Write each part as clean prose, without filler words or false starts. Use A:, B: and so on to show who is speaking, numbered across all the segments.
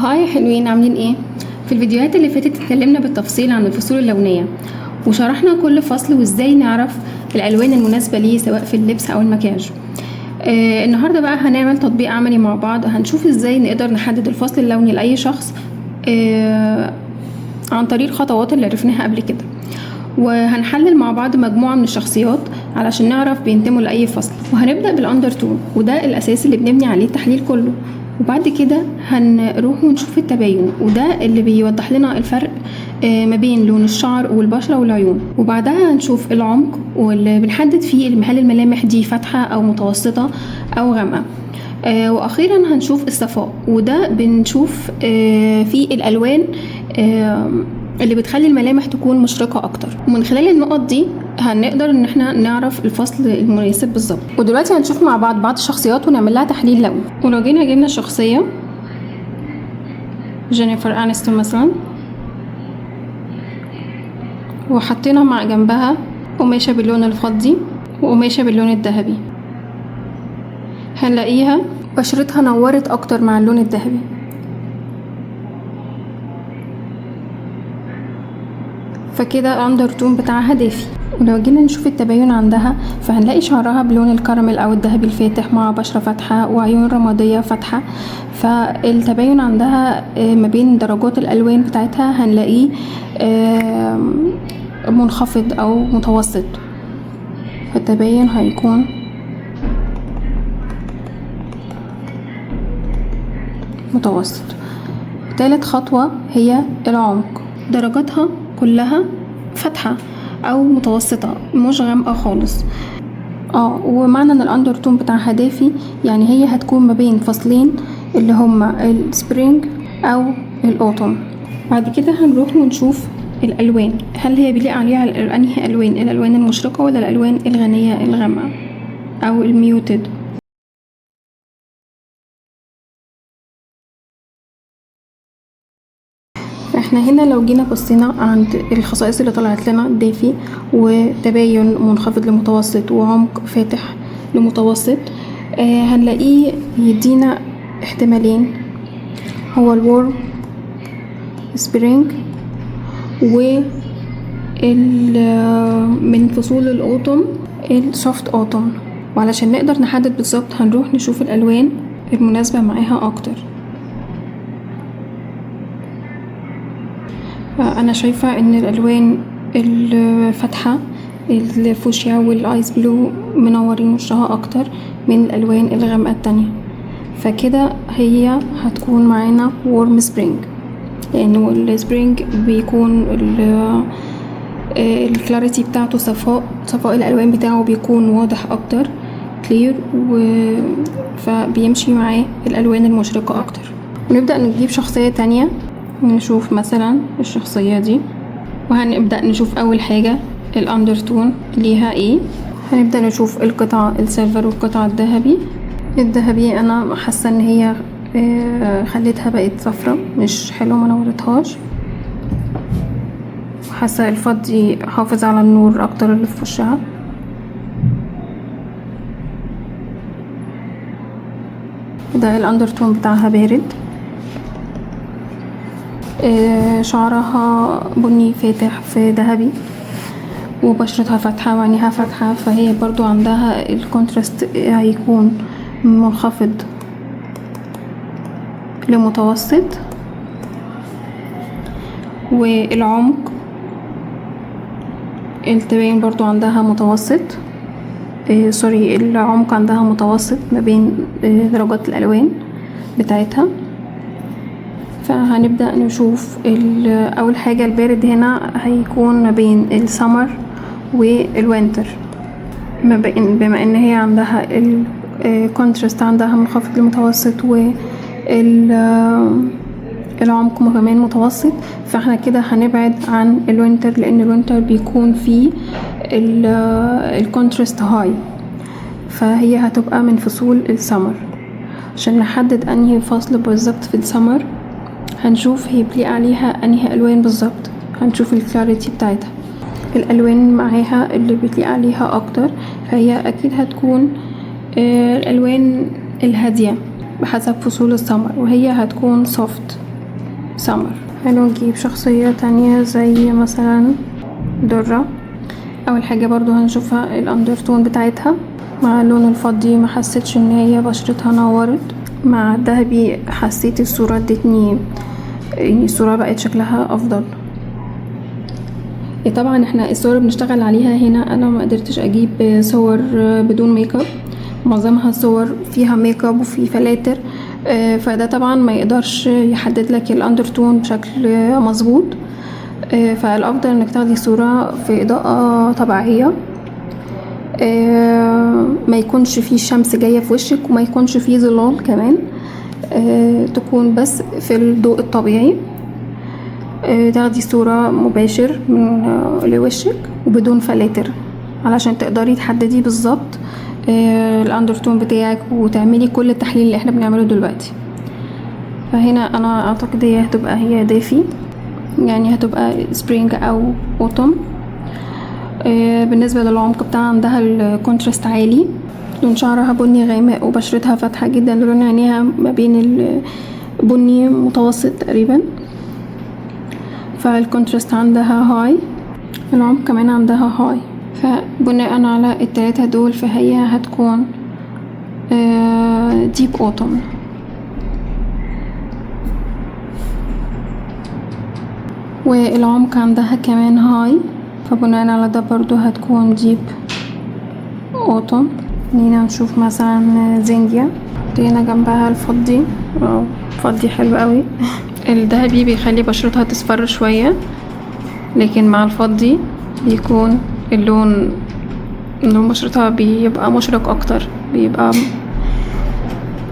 A: هاي يا حلوين، عاملين ايه؟ في الفيديوهات اللي فاتت اتكلمنا بالتفصيل عن الفصول اللونية وشرحنا كل فصل وازاي نعرف الالوان المناسبة ليه سواء في اللبس او المكياج. النهاردة بقى هنعمل تطبيق عملي مع بعض، هنشوف ازاي نقدر نحدد الفصل اللوني لأي شخص عن طريق الخطوات اللي عرفناها قبل كده، وهنحلل مع بعض مجموعة من الشخصيات علشان نعرف بينتموا لأي فصل. وهنبدأ بالأندر تون، وده الأساس اللي بنبني عليه التحليل كله، وبعد كده هنروح ونشوف التباين، وده اللي بيوضح لنا الفرق ما بين لون الشعر والبشرة والعيون. وبعدها هنشوف العمق، واللي بنحدد فيه هل الملامح دي فاتحة أو متوسطة أو غامقة. وأخيرا هنشوف الصفاء، وده بنشوف فيه الألوان اللي بتخلي الملامح تكون مشرقة أكتر. ومن خلال النقط دي هنقدر ان احنا نعرف الفصل المناسب بالظبط. ودلوقتي هنشوف مع بعض الشخصيات ونعمل لها تحليل لوني. ولو جبنا شخصية جينيفر أنستون مثلا، وحطينا مع جنبها قماشة باللون الفضي وقماشة باللون الذهبي، هنلاقيها بشرتها نورت اكتر مع اللون الذهبي. فكده الاندر تون بتاعها دافي. ولو جينا نشوف التباين عندها، فهنلاقي شعرها بلون الكراميل او الذهبي الفاتح مع بشرة فاتحة وعيون رمادية فاتحة. فالتباين عندها ما بين درجات الالوان بتاعتها هنلاقيه منخفض او متوسط، فالتباين هيكون متوسط. تالت خطوة هي العمق، درجاتها كلها فاتحة او متوسطة مش غامقة خالص. ومعنى ان الاندر تون بتاعها دافي يعني هي هتكون ما بين فصلين اللي هما السبرينج او الاوتوم. بعد كده هنروح ونشوف الالوان، هل هي بيليق عليها انهي الوان، الالوان المشرقة ولا الالوان الغنية الغامقة او الميوتد. احنا هنا لو جينا بصينا عند الخصائص اللي طلعت لنا دافي وتباين منخفض لمتوسط وعمق فاتح لمتوسط، هنلاقيه يدينا احتمالين، هو الورم سبرينج من فصول الاوتوم السوفت اوتوم. وعلشان نقدر نحدد بالظبط هنروح نشوف الالوان المناسبة معاها اكتر. انا شايفة ان الالوان الفاتحة الفوشيا والايس بلو منورين وشها اكتر من الالوان الغامقة التانية، فكده هي هتكون معانا وورم سبرينج، لانه السبرينج بيكون الكلاريتي بتاعته صفاء الالوان بتاعه بيكون واضح اكتر كلير، فبيمشي معاه الالوان المشرقة اكتر. ونبدأ نجيب شخصية تانية، نشوف مثلا الشخصية دي، وهنبدأ نشوف اول حاجة الاندر تون ليها ايه. هنبدأ نشوف القطعة السيلفر والقطعة الذهبي انا حاسة ان هي خليتها بقت صفرة مش حلوة، ما نورتهاش. حاسة الفضي حافظ على النور اكتر اللي في وشها. ده الاندر تون بتاعها بارد، شعرها بني فاتح في ذهبي وبشرتها فاتحة وعينيها فاتحة، فهي برضو عندها الكونتراست هيكون منخفض لمتوسط. والعمق التباين برضو عندها متوسط، العمق عندها متوسط ما بين درجات الالوان بتاعتها. فهنبدأ نشوف اول حاجة البارد هنا هيكون ما بين السمر والوينتر، بما ان هي عندها الكونتراست عندها منخفض لمتوسط والعمق كمان متوسط، فاحنا كده هنبعد عن الوينتر، لان الوينتر بيكون فيه الكونتراست هاي، فهي هتبقى من فصول السمر. عشان نحدد انهي فصل بالظبط في السمر هنشوف هي بيليق عليها انهي الوان بالظبط، هنشوف الكلاريتي بتاعتها. الالوان معاها اللي بتليق عليها اكتر فهي اكيد هتكون الالوان الهادية بحسب فصول السمر، وهي هتكون سوفت سمر. حلو نجيب شخصية تانية زي مثلا درة. اول حاجة برضو هنشوفها الاندرتون بتاعتها مع اللون الفضي، ما حسيتش ان هي بشرتها نورت. مع الذهبي حسيت الصورة ادتني ان الصورة بقت شكلها افضل. طبعا احنا الصور بنشتغل عليها هنا، انا ما قدرتش اجيب صور بدون ميك اب، معظمها صور فيها ميك اب وفي فلاتر، فده طبعا ما يقدرش يحدد لك الاندرتون بشكل مظبوط. فالافضل انك تاخدي صورة في اضاءة طبيعية، ما يكونش فيه شمس جاية في وشك وما يكونش فيه ظلال كمان، تكون بس في الضوء الطبيعي. تاخدي صورة مباشر من لوشك وبدون فلاتر علشان تقدري تحددي بالظبط الاندرتون بتاعك وتعملي كل التحليل اللي احنا بنعمله دلوقتي. فهنا انا اعتقد هي دافي، يعني هتبقى سبرينج او اوتوم. بالنسبة للعمق بتاعها عندها الكونتراست عالي، لون شعرها بني غامق وبشرتها فاتحة جدا، لون عينيها ما بين البني متوسط تقريبا، فالكونتراست عندها هاي، العمق كمان عندها هاي. فبناء على التلاتة دول فهي هتكون ديب اوتوم. والعمق عندها كمان هاي، فبناء على ده برضو هتكون ديب اوتوم. خلينا نشوف مثلا زينجيا، لقينا جنبها الفضي، فضي حلو قوي. الذهبي بيخلي بشرتها تصفر شوية، لكن مع الفضي بيكون اللون بشرتها بيبقى مشرق اكتر، بيبقى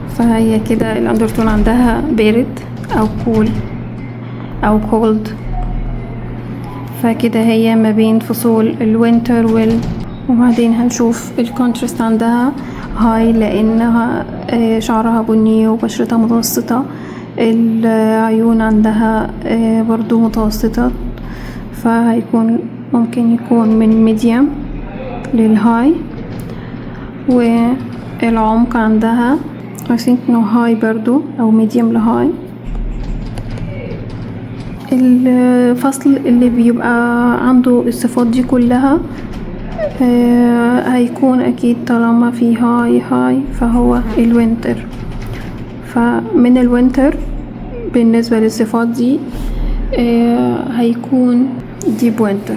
A: فهي كده الاندرتون عندها بارد او كول او كولد، فكده هي ما بين فصول الوينتر وبعدين هنشوف الكونتراست عندها هاي لانها شعرها بني وبشرتها متوسطة، العيون عندها برضو متوسطة، فهيكون ممكن يكون من ميديوم للهاي. والعمق عندها I think انه هاي برضو او ميديوم لهاي. الفصل اللي بيبقى عنده الصفات دي كلها هيكون اكيد طالما في هاي فهو الوينتر. فمن الوينتر بالنسبة للصفات دي هيكون ديب وينتر.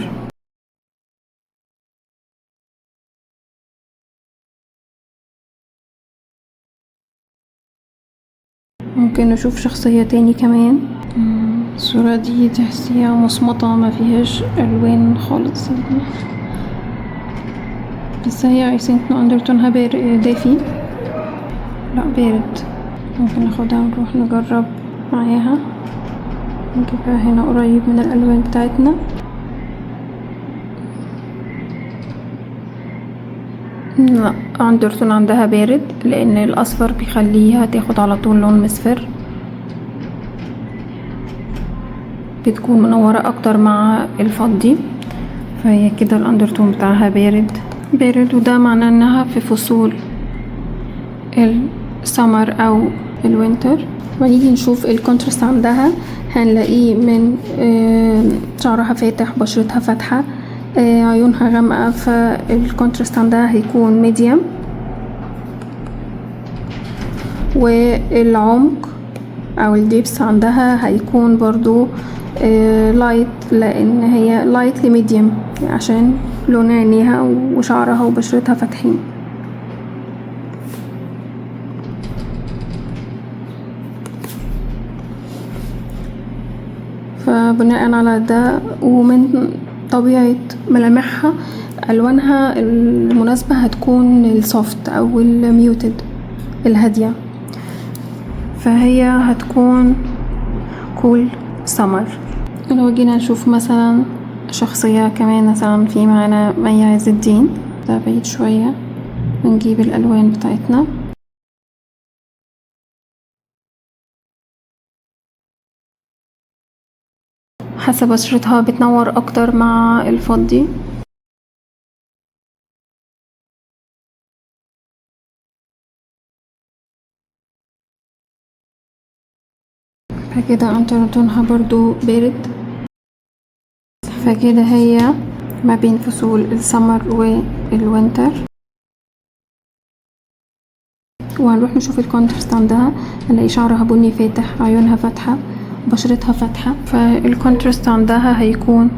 A: ممكن نشوف شخصية تاني كمان. الصورة دي تحسيها مصمطة ما فيهاش الوان خالص، بس هي I think انه اندرتونها دافي، لا بارد. ممكن ناخدها ونروح نجرب معاها، نجيبها هنا قريب من الالوان بتاعتنا. لا اندرتون عندها بارد لان الاصفر بيخليها تاخد على طول لون مصفر، بتكون منورة اكتر مع الفضي، فهي كده الاندرتون بتاعها بارد وده معناه انها في فصول السمر او الوينتر. ونيجي نشوف الكونتراست عندها، هنلاقيه من شعرها فاتح، بشرتها فاتحة، عيونها غامقة، فالكونتراست عندها هيكون ميديوم. والعمق او الديبس عندها هيكون برضو لايت، لان هي لايت لميديوم عشان لون عينيها وشعرها وبشرتها فاتحين. فبناء على ده ومن طبيعة ملامحها ألوانها المناسبة هتكون السوفت أو الميوتد الهادية، فهي هتكون كول سمر. لو جينا نشوف مثلا شخصية كمان، مثلا في معانا مي عز الدين، ده بعيد شوية، ونجيب الألوان بتاعتنا. حاسة بشرتها بتنور أكتر مع الفضي. فكده انترتونها برضو بارد، فكده هي ما بين فصول السمر والوينتر. وهنروح نشوف الكونتراست عندها، هنلاقي شعرها بني فاتح، عيونها فاتحة، بشرتها فاتحة، فالكونتراست عندها هيكون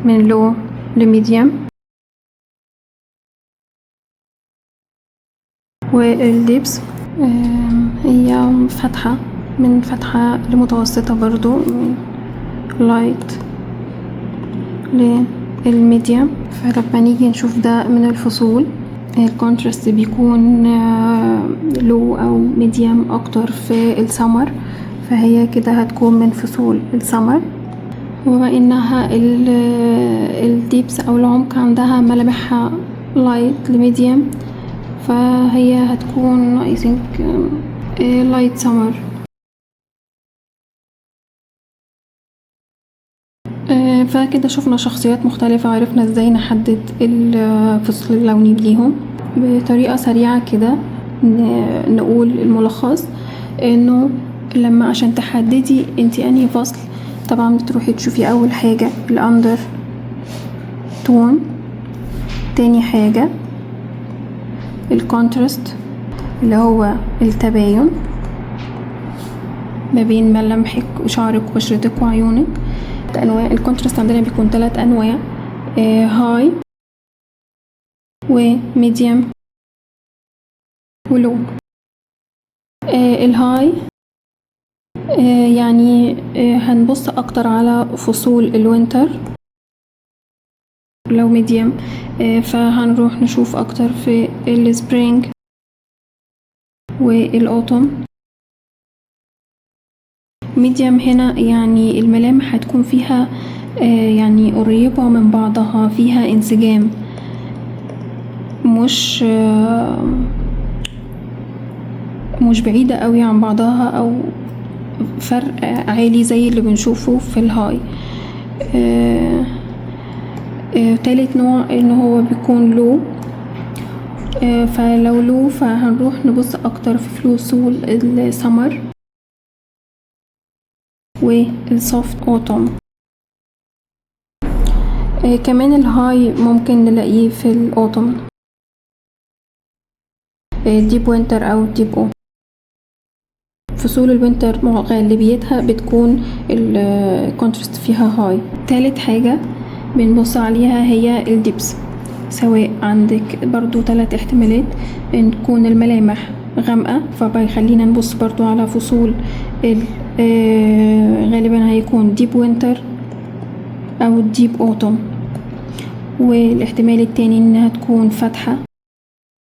A: من لو لميديم. واللبس هي فاتحة، من فاتحة لمتوسطة برضو، من لايت للميديم. فلما نيجي نشوف ده من الفصول، الكونتراست بيكون لو او ميديم اكتر في السمر، فهي كده هتكون من فصول السمر. وبما انها الديبس او العمق عندها ملامحها لايت لميديم، فهي هتكون I think لايت سمر. فكده شفنا شخصيات مختلفة، عرفنا ازاي نحدد الفصل اللوني ليهم بطريقة سريعة كده. نقول الملخص انه لما عشان تحددي انتي انهي فصل، طبعا بتروحي تشوفي اول حاجة الاندر تون، تاني حاجة الكونتراست اللي هو التباين ما بين ملامحك وشعرك وبشرتك وعيونك. انواع الكونتراست عندنا بيكون 3 انواع، هاي وميديوم ولو. الهاي يعني هنبص اكتر على فصول الوينتر. لو ميديوم فهنروح نشوف اكتر في السبرينج والاوتوم. ميديوم هنا يعني الملامح هتكون فيها يعني قريبة من بعضها، فيها انسجام، مش بعيدة قوي عن بعضها او فرق عالي زي اللي بنشوفه في الهاي. تالت نوع ان هو بيكون لو. فلو لو فهنروح نبص اكتر في فصول السمر والسوفت اوتوم. كمان الهاي ممكن نلاقيه في الاوتوم، ديب وينتر او ديب او. فصول الوينتر غالبيتها بتكون الكونتراست فيها هاي. تالت حاجة بنبص عليها هي الديبس، سواء عندك برضو 3 احتمالات، ان تكون الملامح غامقة فبيخلينا نبص برضو على فصول غالبا هيكون ديب وينتر او ديب اوتوم. والاحتمال التاني انها تكون فاتحة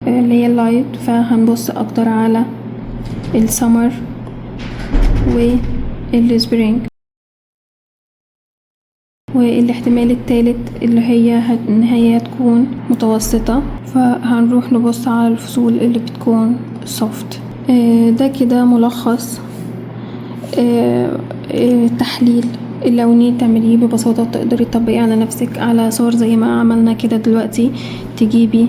A: اللي هي اللايت، فهنبص اكتر على السمر والسبرينج. والاحتمال التالت اللي هي ان هي تكون متوسطة، فهنروح نبص على الفصول اللي بتكون سوفت. ده كده ملخص التحليل اللوني. تعمليه ببساطة، تقدري تطبقيه على نفسك على صور زي ما عملنا كده دلوقتي. تجيبي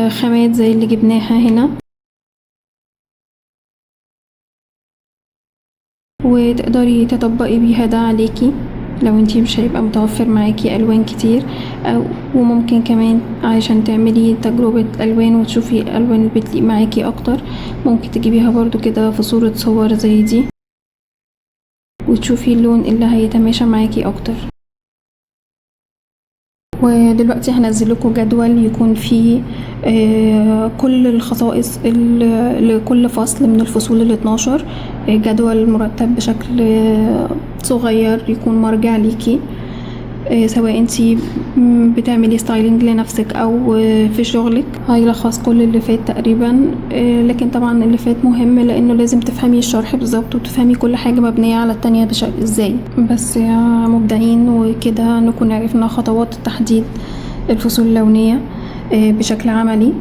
A: خامات زي اللي جبناها هنا، وتقدري تطبقي بيها ده عليكي لو انتي مش هيبقى متوفر معاكي الوان كتير. وممكن كمان عشان تعملي تجربة الوان وتشوفي الالوان اللي بتليق معاكي اكتر، ممكن تجيبيها برضو كده في صورة صور زي دي وتشوفي اللون اللي هيتماشى معاكي اكتر. ودلوقتي هنزل لكم جدول يكون فيه كل الخصائص لكل فصل من الفصول ال12، جدول مرتب بشكل صغير يكون مرجع ليكي، سواء انتي بتعملي ستايلينج لنفسك او في شغلك. هيلخص كل اللي فات تقريبا، لكن طبعا اللي فات مهم لانه لازم تفهمي الشرح بالظبط وتفهمي كل حاجة مبنية على التانية ازاي. بس يا مبدعين، وكده نكون عرفنا خطوات تحديد الفصول اللونية بشكل عملي.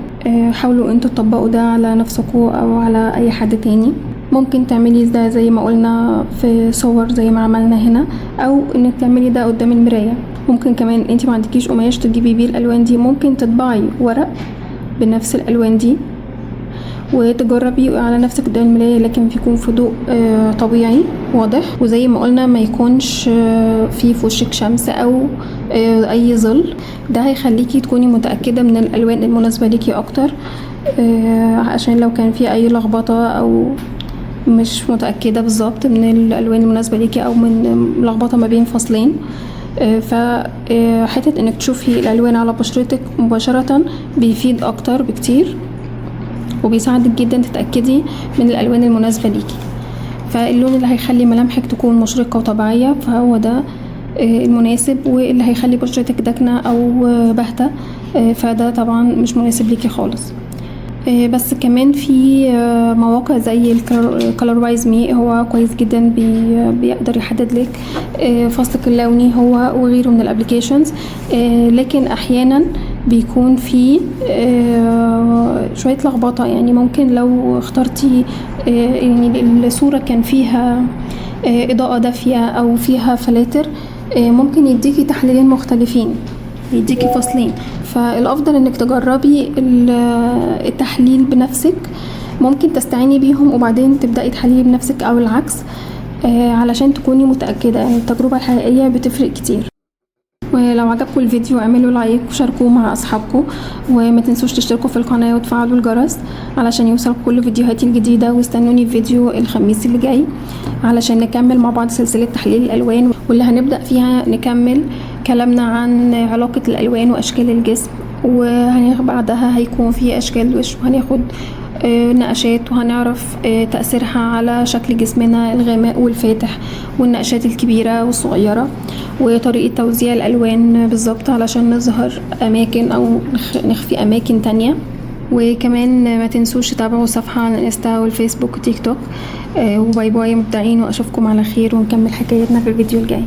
A: حاولوا انتوا تطبقوا ده على نفسكم او على اي حد تاني. ممكن تعملي ده زي ما قلنا في صور زي ما عملنا هنا، او انك تعملي ده قدام المراية. ممكن كمان انتي ما عندكيش قماش تجيبي بيه الالوان دي، ممكن تطبعي ورق بنفس الالوان دي وتجربي على نفسك قدام المراية، لكن بيكون في ضوء طبيعي واضح، وزي ما قلنا ما يكونش في وشك شمس او اي ظل. ده هيخليكي تكوني متأكدة من الالوان المناسبة ليكي اكتر، عشان لو كان في اي لخبطة او مش متأكدة بالظبط من الالوان المناسبة ليكي او من لخبطة ما بين فصلين. فحتة انك تشوفي الالوان على بشرتك مباشرة بيفيد اكتر بكتير، وبيساعدك جدا تتأكدي من الالوان المناسبة ليكي. فاللون اللي هيخلي ملامحك تكون مشرقة وطبيعية فهو ده المناسب، واللي هيخلي بشرتك داكنة او باهتة فده طبعا مش مناسب ليكي خالص. بس كمان في مواقع زي الكالروايز مي، هو كويس جدا بيقدر يحدد لك فصلك اللوني هو وغيره من الابليكيشنز. لكن احيانا بيكون في شوية لخبطة، يعني ممكن لو اخترتي يعني الصورة كان فيها اضاءة دافية او فيها فلاتر ممكن يديكي تحليلين مختلفين، يديكي فصلين. فالافضل انك تجربي التحليل بنفسك، ممكن تستعيني بيهم وبعدين تبدأي تحللي بنفسك او العكس، علشان تكوني متأكدة. يعني التجربة الحقيقية بتفرق كتير. ولو عجبكم الفيديو اعملوا لايك وشاركوه مع اصحابكم، وما تنسوش تشتركوا في القناة وتفعلوا الجرس علشان يوصلكم كل فيديوهاتي الجديدة. واستنوني في فيديو الخميس اللي جاي علشان نكمل مع بعض سلسلة تحليل الالوان، واللي هنبدأ فيها نكمل كلامنا عن علاقة الالوان واشكال الجسم، وبعدها هيكون في اشكال الوش، وهناخد نقشات وهنعرف تأثيرها على شكل جسمنا الغامق والفاتح، والنقشات الكبيرة والصغيرة، وطريقة توزيع الألوان بالظبط علشان نظهر أماكن أو نخفي أماكن تانية. وكمان ما تنسوش تتابعوا صفحة على الانستا والفيسبوك وتيك توك. وباي باي مبدعين، وأشوفكم على خير ونكمل حكايتنا في الفيديو الجاي.